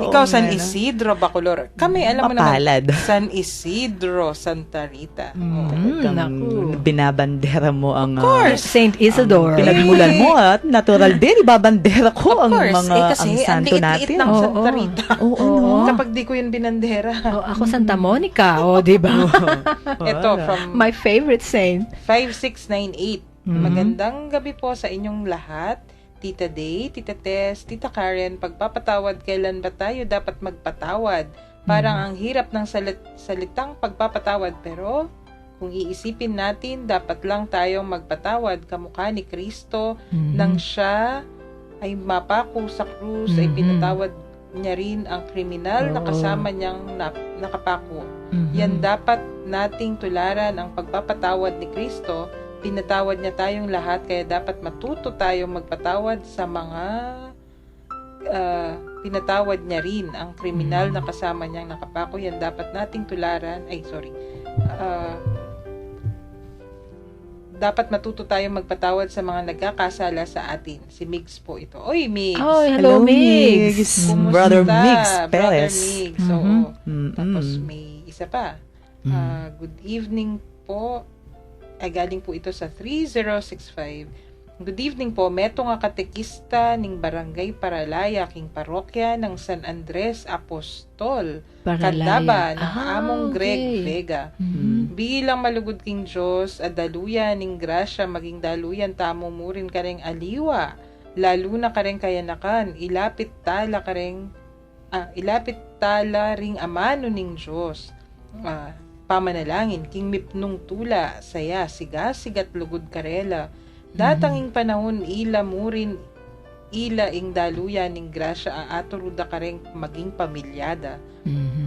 Ikaw, Oo San nga, no? Isidro, Bacolor. Kami, alam mo Mapalad. naman, San Isidro, Santa Rita. Talagang Naku. binabandera mo ang Of course. Saint Isidore. pinagmulan mo at natural din ibabandera ko Of ang course. mga Kasi ang ang santo liit-liit natin. ng Oo. Santa Rita. Oo, no? Kapag di ko yun binandera. Oh, ako Santa Monica. Oh, di ba? Ito, from My favorite saint. 5698. Magandang gabi po sa inyong lahat. Tita Day, Tita Tess, Tita Karen, pagpapatawad, kailan ba tayo dapat magpatawad? Parang ang hirap ng salitang pagpapatawad, pero kung iisipin natin, dapat lang tayong magpatawad kamukha ni Kristo nang siya ay mapako sa krus, ay pinatawad niya rin ang kriminal na kasama niyang nakapako. Yan dapat nating tularan ang pagpapatawad ni Kristo. Pinatawad niya tayong lahat, kaya dapat matuto tayong magpatawad sa mga pinatawad niya rin ang kriminal na kasama niyang nakapako. Yan dapat nating tularan. Dapat matuto tayong magpatawad sa mga nagkakasala sa atin. Si Migs po ito. Oy, Migs! Oh, hello, Migs. Kumusta? Brother Migs Brother Perez. Migs, oo. Mm-mm. Tapos may isa pa. Good evening po. Galing po ito sa 3065. Good evening po. Meto nga katekista ning Barangay Paralaya king parokya ng San Andres Apostol. Paralaya. Kadaba ng Ah, among Greg okay. Vega. Bilang malugod king Diyos, adaluyan ning grasya maging daluyan tamo mo rin kareng aliwa. Lalo na kareng kayanakan. Ilapit tala ring amano ning Diyos. Pamanalangin, king mipnong tula, saya, sigat lugod karela. Datanging panahon, ila murin, ila ing daluyan ning grasya, aturuda kareng maging pamilyada.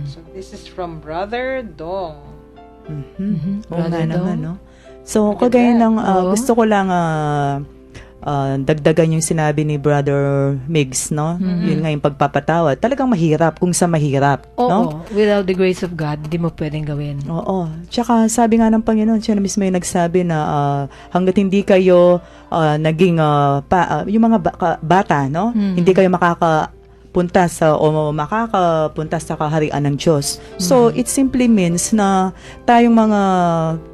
So, this is from Brother Dong. Oo nga Brother naman, Dong. no? So, kagaya ng Oo. gusto ko lang dagdagan yung sinabi ni Brother Migs, no? Yun nga yung pagpapatawad. Talagang mahirap kung sa mahirap, Oo, no? without the grace of God, hindi mo pwedeng gawin. Oo. Tsaka sabi nga ng Panginoon, siya na mismo yung nagsabi na hanggat hindi kayo naging yung mga bata, no? Hindi kayo makakapunta sa kaharian ng Diyos. So, it simply means na tayong mga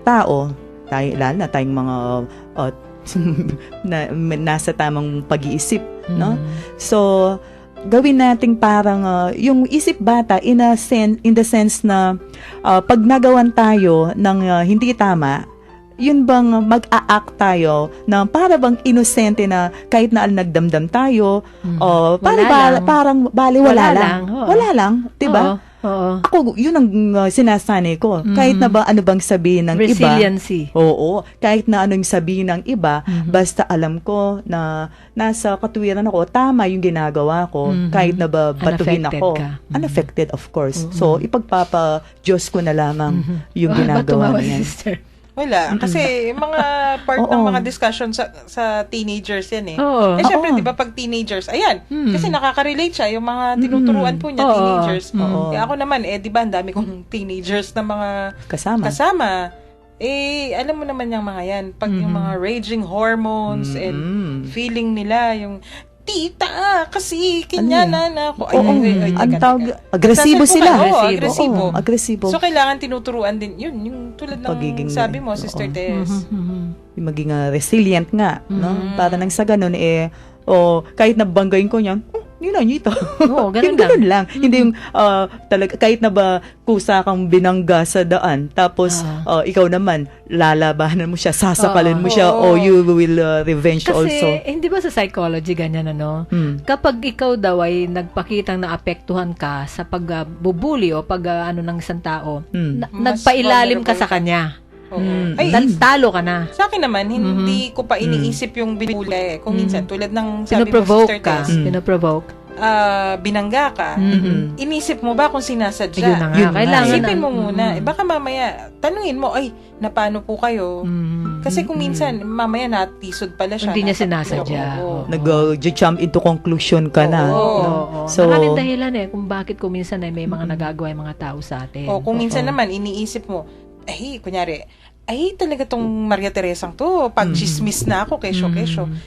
tao, lalo na tayong mga nasa tamang pag-iisip, no? So, gawin nating parang yung isip bata in the sense na pag nagawan tayo ng hindi tama, yun bang mag-a-act tayo na para bang inosente na kahit na nagdamdam tayo, Wala lang. parang bali wala Wala lang. lang, oo. Wala lang, 'di ba? Oo. Oo. Ako, yun ang sinasanay ko. Kahit na ba ano bang sabihin ng iba. Resiliency. Oo. Kahit na anong sabihin ng iba, basta alam ko na nasa katuwiran ako, tama yung ginagawa ko. Kahit na ba batuhin Unaffected ako. ka. Unaffected, of course. So, ipagpapa-Diyos ko na lamang yung Ba't ginagawa tumawa na si yan. sister? Wala. Kasi mga part ng Oo. mga discussion sa teenagers yan eh. Oo. Eh, syempre, Oo. di ba, pag teenagers, ayan, kasi nakaka-relate siya, yung mga tinuturuan po niya, Oo. teenagers. Oo. Eh, ako naman, di ba, ang dami kong teenagers na mga Kasama. Eh, alam mo naman yung mga yan. Pag yung mga raging hormones and feeling nila, yung, tita, kasi, kinyana na ako. Oo, ang tawag, agresibo Nagsasalpukan, sila. oo, agresibo. Oo, agresibo. So, kailangan tinuturuan din, yun, yung tulad ng Pagiging- sabi mo, Sister oo. Tess. Yung maging resilient nga, no? Para nang sa ganun, kahit nabanggain ko niyan, ninanyo ito. Oo, ganun Yung ganun lang. Hindi yung talaga, kahit na ba kusa kang binangga sa daan, tapos ikaw naman, lalabanan mo siya, sasakalin mo siya, Oo. or you will revenge Kasi, also. hindi ba sa psychology ganyan, ano? Kapag ikaw daw ay nagpakitang naapektuhan ka sa pagbubuli o ano ng isang tao, Mas nagpailalim ka vulnerable sa ka. kanya. Oo. Ay, Talo ka na. sa akin naman, hindi ko pa iniisip yung binuli. Kung minsan, tulad ng sabi mo, Pinoprovoke Sister ka. Tess, Pinoprovoke. binangga ka, inisip mo ba kung sinasadya? Yun na nga. Yun na. Kailangan Isipin mo muna. Eh, baka mamaya, tanungin mo, ay, napano po kayo? Kasi kung minsan, mamaya natisod pala siya. Hindi niya natakot. sinasadya. Oo. Nag-jump into conclusion ka na. Oo. Oo. So- Maraming dahilan kung bakit kung minsan ay may mga nagagawa yung mga tao sa atin. O kung minsan naman, iniisip mo, ay, kunyari, ay, talaga tong Maria Teresang to, pag chismis na ako, kesyo.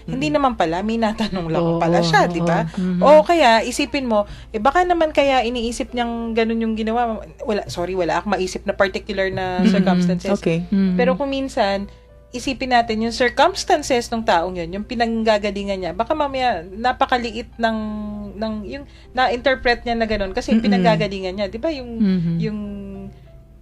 Hindi naman pala, may natanong lang Oo, pala siya, di ba? O kaya, isipin mo, baka naman kaya iniisip niyang ganun yung ginawa. Wala akong maisip na particular na circumstances. Okay. Pero kung minsan, isipin natin yung circumstances ng taong yun, yung pinanggagalingan niya, baka mamaya napakaliit ng yung na-interpret niya na ganun kasi pinanggagalingan niya, 'di ba? Yung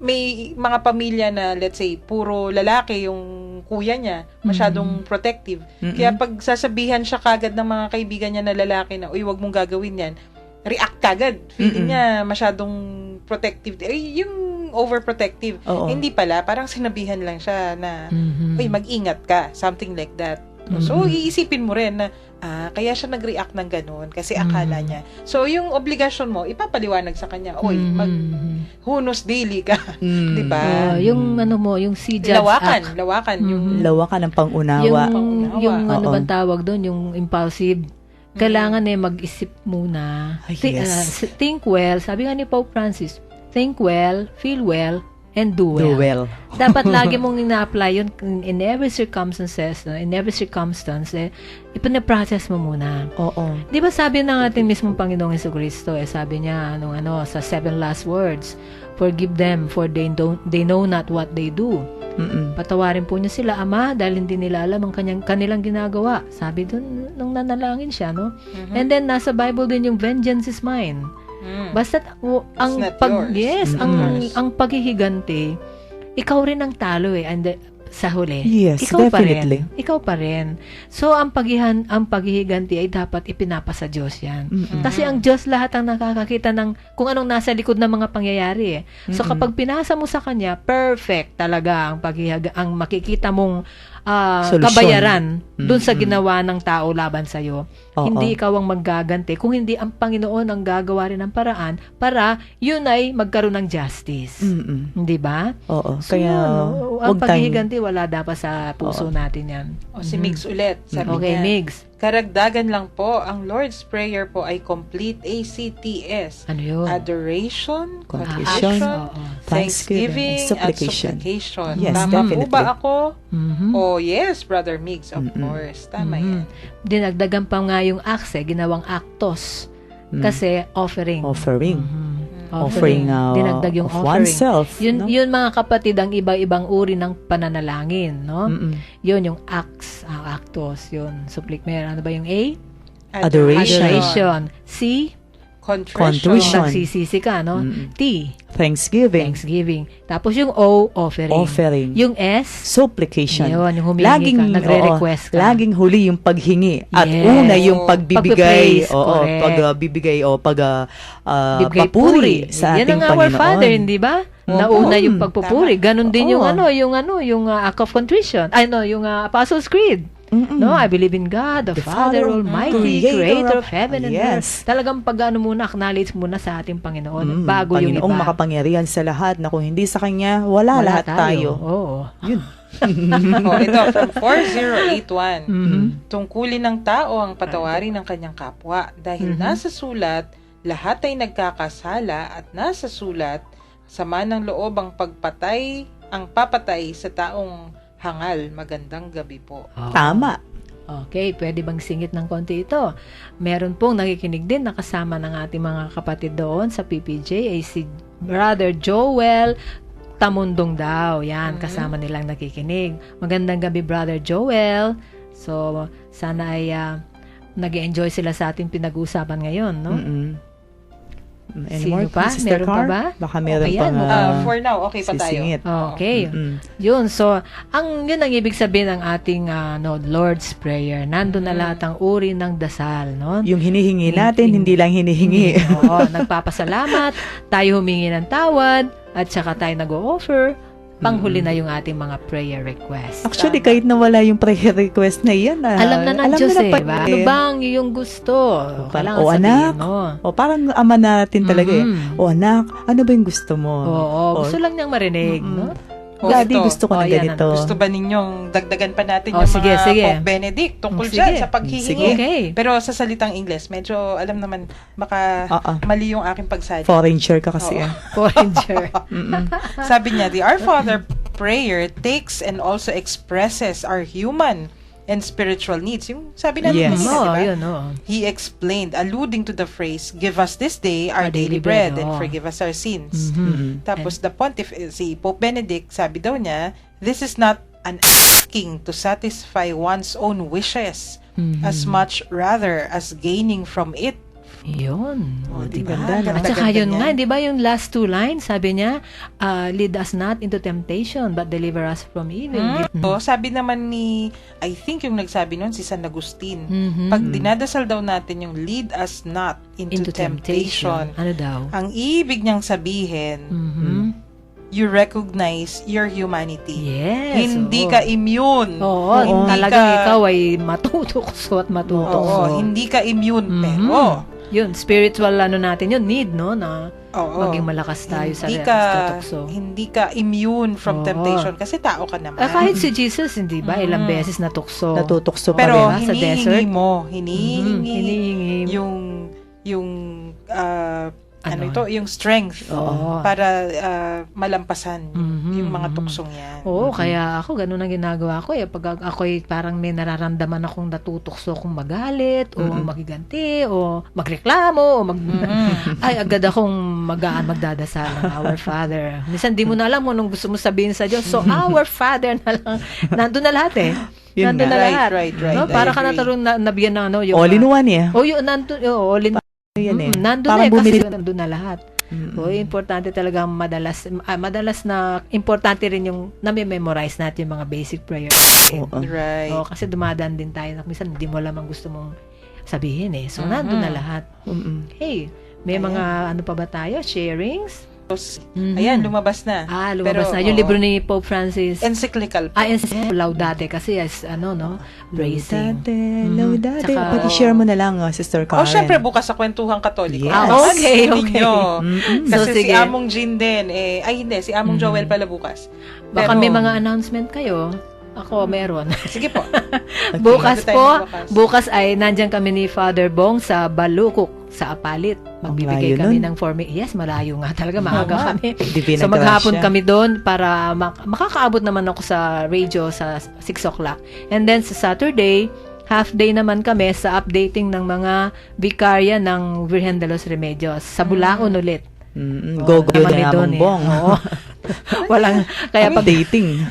may mga pamilya na let's say puro lalaki yung kuya niya, masyadong protective. Kaya pag sasabihan siya kagad ng mga kaibigan niya na lalaki na, uy, wag mong gagawin yan, react kagad. Feeling niya masyadong protective. Ay, yung overprotective. Oo. Hindi pala, parang sinabihan lang siya na, uy, mag-ingat ka. Something like that. So, iisipin mo rin na, kaya siya nag-react ng ganun kasi akala niya. So, yung obligasyon mo, ipapaliwanag sa kanya, uy, maghunos daily ka. Di ba? Yung yung si Judge Act. Lawakan. Yung, Lawakan ng pangunawa. Yung ano Oo. bang tawag doon, yung impulsive. Kailangan mag-isip muna. Ay, yes. Think well. Sabi nga ni Pope Francis, think well, feel well, and do well. Do well. Dapat lagi mong ina-apply yun in every circumstance, ipinaprocess mo muna. Oo. Di ba sabi ng ating mismong Panginoong Jesucristo, sabi niya, sa 7 last words, forgive them for they know not what they do. Patawarin po niyo sila, Ama, dahil hindi nila alam ang kanilang ginagawa. Sabi doon, nung nanalangin siya, no? And then, nasa Bible din yung vengeance is mine. Basta ang not yours. ang paghihiganti, ikaw rin ang talo and sa huli. Yes, ikaw definitely. Ikaw pa rin. So ang paghihiganti ay dapat ipinapa sa Diyos 'yan. Kasi ang Diyos lahat ang nakakakita ng kung anong nasa likod ng mga pangyayari. So kapag pinasa mo sa kanya, perfect talaga ang makikita mong Solusyon. kabayaran dun sa ginawa ng tao laban sa iyo. Oo. Hindi ikaw ang maggaganti, kung hindi ang Panginoon ang gagawa rin ng paraan para yun ay magkaroon ng justice. Hindi ba? Oo. So, Kaya, ang wag tayong... paghihiganti wala dapat sa puso natin yan. o si Migs ulit, sabi Okay, niya. Migs. Karagdagan lang po, ang Lord's Prayer po ay complete ACTS. Ano yun? Adoration, Contrition, contrition, Thanksgiving, supplication. at supplication. Yes, Tama definitely. po ba ako? Mhm. Oh, yes, Brother Migs, of course. Tama yan. Dinagdagan pa nga yung acts ginawang actos. Kasi offering. Offering. Offering. of Dinagdag yung offering. oneself. Yun, no? yun mga kapatid, ang iba-ibang uri ng pananalangin, no? Yun yung acts, actos, yun. Ano ba yung A? Adoration. Adoration. C? Contrition. Contrition. Nagsisisi ka, no? T? Thanksgiving. Tapos yung O, offering. Offering. Yung S, Supplication. yun, yung humihingi ka, nagre-request ka. Laging huli yung paghingi. At Yes. una yung pagbibigay. Pagpe-praise, correct. Pagbibigay o bibigay papuri sa Yan ating ang our Panginoon. Father, hindi ba? Nauna yung pagpupuri. Ganon din yung Oo. yung act of contrition. Yung Apostles' Creed. No, I believe in God, the Father Almighty, Creator of heaven and earth. Talagang muna, acknowledge muna sa ating Panginoon bago yung iba. Panginoong makapangyarihan sa lahat na kung hindi sa Kanya, wala lahat tayo. Oo. Yun. Ito, from 4081. Mhm. Tungkulin ng tao ang patawarin ng kanyang kapwa dahil nasa sulat, lahat ay nagkakasala at nasa sulat, sama ng loob ang papatay sa taong hangal. Magandang gabi po. Tama. Okay, pwede bang singit ng konti ito? Meron pong nakikinig din na kasama ng ating mga kapatid doon sa PPJ ay si Brother Joel Tamundong daw. Yan, kasama nilang nakikinig. Magandang gabi, Brother Joel. So, sana ay nag-enjoy sila sa ating pinag-uusapan ngayon, no? Anymore, Sino pa? Sister Meron pa Car? ba? Baka meron Ayan, pang For now, okay pa tayo. sisingit. Okay. Yun, so, yun ang ibig sabihin ng ating Lord's Prayer. Nandun na lahat ang uri ng dasal, no? Yung hinihingi natin, hindi lang hinihingi. Oo, nagpapasalamat, tayo humingi ng tawad, at saka tayo nag-o-offer, panghuli na yung ating mga prayer requests. Actually, kahit nawala yung prayer request na yan, Alam na ng Diyos na ba? Ano bang iyong gusto? Kailangan o sabihin anak, mo. o parang ama natin talaga Mhm. O anak, ano ba yung gusto mo? Oo, gusto lang niyang marinig, no? Daddy, ito. gusto ko ng Yan, ganito. Gusto ba ninyong dagdagan pa natin Oh, yung sige, mga sige. Pope Benedict tungkol Sige. dyan sa paghihingi? Sige. Okay. Pero sa salitang Ingles, medyo alam naman, baka mali yung aking pagsalita. Foreigner ka kasi. Oo. Foreigner. Sabi niya, the Our Father prayer takes and also expresses our human and spiritual needs. Yung sabi natin Yes. kanina, Oo, diba? yun, oo. He explained, alluding to the phrase, give us this day our daily bread and forgive us our sins. Tapos the pontiff, si Pope Benedict, sabi daw niya, this is not an asking to satisfy one's own wishes as much rather as gaining from it. Yun. Oh, Di diba? ba? Ganda, At saka ganda yun niyan. nga, di ba yung last two lines, sabi niya, lead us not into temptation, but deliver us from evil. So, sabi naman ni, I think yung nagsabi nun, si San Agustin, Mhm. pag dinadasal daw natin yung lead us not into temptation, Ano daw? ang ibig niyang sabihin, Mhm. you recognize your humanity. Yes. Hindi oo. ka immune. Oo, Hindi talagang ka- ikaw ay matutukso at matutukso. Oo, hindi ka immune, Mhm. pero Yun, spiritual natin yun, need, no? Na oo, maging malakas tayo sa tukso. hindi ka immune from Oo. temptation kasi tao ka naman. Kahit si Jesus, hindi ba? Ilang beses natukso. Natutukso pa pero rin. sa hinihingi desert? mo, hinihingi Hinihingi. yung Ano? yung strength Oo. para malampasan Mhm, yung mga mhm. tuksong yan. Oo, kaya ako, ganun ang ginagawa ko. Pag ako'y parang may nararamdaman akong natutukso kung magalit, o magiganti, o magreklamo, o ay, agad akong magdadasal ng Our Father. Minsan, di mo na alam kung anong gusto mo sabihin sa Diyos. So, Our Father na lang. Nandun na lahat eh. Yun Nandun nga. na lahat. Right. No? I Para ka agree. nabigyan ng yung... All in one nandun, all in Yan eh. nandun Parang na kasi bumili- nandun na lahat. So, importante talaga madalas na importante rin yung nami-memorize natin yung mga basic prayers. Right. Kasi dumadaan din tayo na minsan hindi mo alam ang gusto mong sabihin eh. So, nandun na lahat. Hey, may mga ano pa ba tayo? Sharings? Ayan, lumabas na. Lumabas Pero, na. Yung oo. libro ni Pope Francis. Encyclical. Laudate kasi as praising. Laudate. Tsaka, Pati-share mo na lang, Sister Karen. Syempre bukas sa kwentuhang Katoliko. Yes. Okay. Ninyo. So, Kasi si sige. Among Jean din, si Among Joel pala bukas. Baka Pero- may mga announcement kayo. Ako, meron. Sige po. Bukas Bago tayo po, magbukas. bukas ay nandyan kami ni Father Bong sa Balukok, sa Apalit. Magbibigay Ang layo kami nun. ng Yes, malayo nga talaga. Maaga nga. kami. Divina So maghapon Gracia. kami doon para makakaabot naman ako sa radio sa 6 o'clock. And then sa Saturday, half day naman kami sa updating ng mga vikarya ng Virgen de los Remedios. Sa Bulaon ulit. Go Kami na doon Among Bong. Oo. Walang, kaya pag Dating.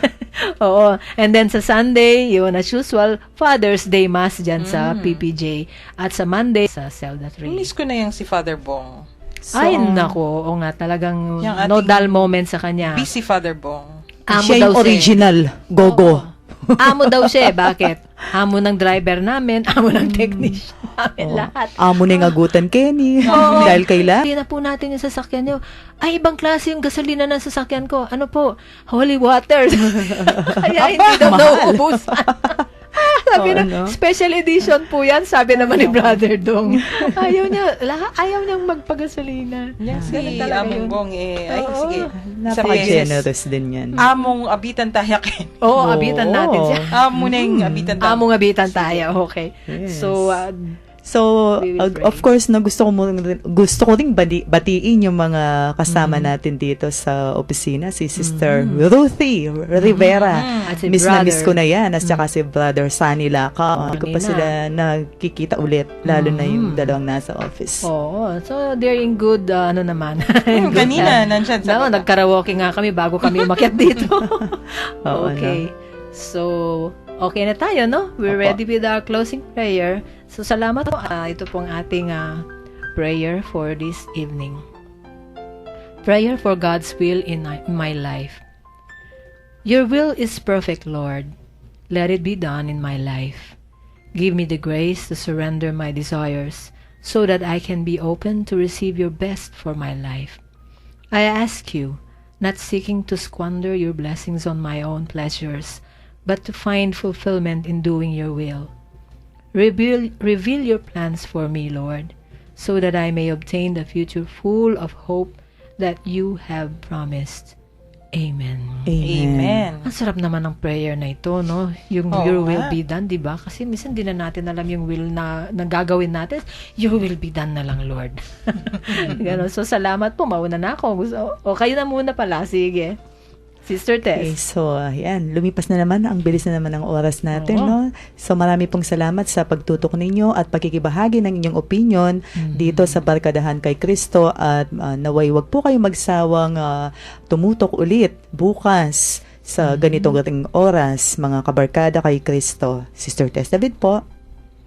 Oo. And then sa Sunday, yun as usual, Father's Day Mass dyan sa PPJ. At sa Monday, sa Zelda 3. Miss ko na yung si Father Bong. Ay, nako. Oo nga, talagang Yung ating no dull moment sa kanya. Busy Father Bong. Amo Siya daw yung siya. original gogo. Amo daw siya. Bakit? Amo ng driver namin, amo ng technician namin, lahat. Amo na yung agutan, Kenny. Dahil kailan? Hindi na po natin yung sasakyan niyo. Ay, ibang klase yung gasolina ng sasakyan ko. Ano po? Holy water. Kaya hindi daw nauubusan. Sabi na, special edition po yan, sabi naman ni Brother Dong. Ayaw niyang magpagasolina. Si Ganun talaga Among yun. Bong ay Oo. sige. Napaka-generous din yan. Among abitan tayakin. Oo, abitan natin siya. Amo na yung abitan tayo. Among abitan tayo, okay. Yes. So, So, We will pray. of course, no, gusto ko ring batiin yung mga kasama natin dito sa opisina, si Sister Ruthie Rivera. At si Miss na miss Brother. ko na yan, at saka si Brother Sunny Laka. Hindi ko pa kanina. sila nakikita ulit, lalo na yung dalawang nasa office. oo. So, they're in good, ano naman. Kanina, nandyan sa No, baba. nagkaraoke nga kami bago kami umakyat dito. Oo, okay. So, okay na tayo, no? We're Opo. ready with our closing prayer. So, salamat po. Ito pong ating prayer for this evening. Prayer for God's will in my life. Your will is perfect, Lord. Let it be done in my life. Give me the grace to surrender my desires so that I can be open to receive your best for my life. I ask you, not seeking to squander your blessings on my own pleasures, but to find fulfillment in doing your will. Reveal your plans for me, Lord, so that I may obtain the future full of hope that you have promised. Amen. Amen. Ang sarap naman ng prayer na ito, no? Yung Oo your will nga. be done, di ba? Kasi minsan di na natin alam yung will na gagawin natin. Your will be done na lang, Lord. Ganon. So, salamat po. Mauna na ako. O, kayo na muna pala. Sige. Sister Okay, Tess. so, ayan, lumipas na naman, ang bilis na naman ng oras natin, Oo. no? So, marami pong salamat sa pagtutok ninyo at pagkikibahagi ng inyong opinion dito sa Barkadahan kay Kristo at naway wag po kayo magsawang tumutok ulit bukas sa ganitong oras, mga kabarkada kay Kristo. Sister Tess David po.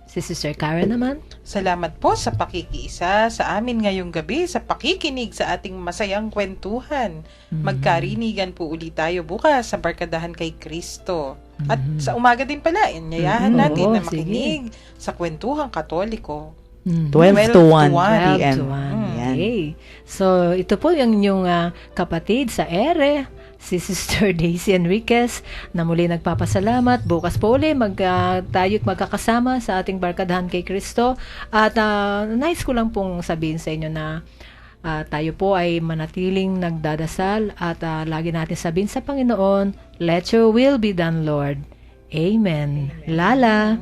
Si Sister Karen naman. Salamat po sa pakikiisa sa amin ngayong gabi, sa pakikinig sa ating masayang kwentuhan. Magkarinigan po ulit tayo bukas sa Barkadahan kay Kristo. At sa umaga din pala, inyayahan natin Oo, na makinig sa kwentuhang Katoliko. 12 to 1 12 p.m. to 1. Yan. Okay. So, ito po yung inyong kapatid sa ere, si Sister Daisy Enriquez, na muli nagpapasalamat. Bukas po uli, tayo't magkakasama sa ating Barkadahan kay Kristo. At nice ko lang pong sabihin sa inyo na tayo po ay manatiling nagdadasal at lagi natin sabihin sa Panginoon, let your will be done, Lord. Amen. Lala.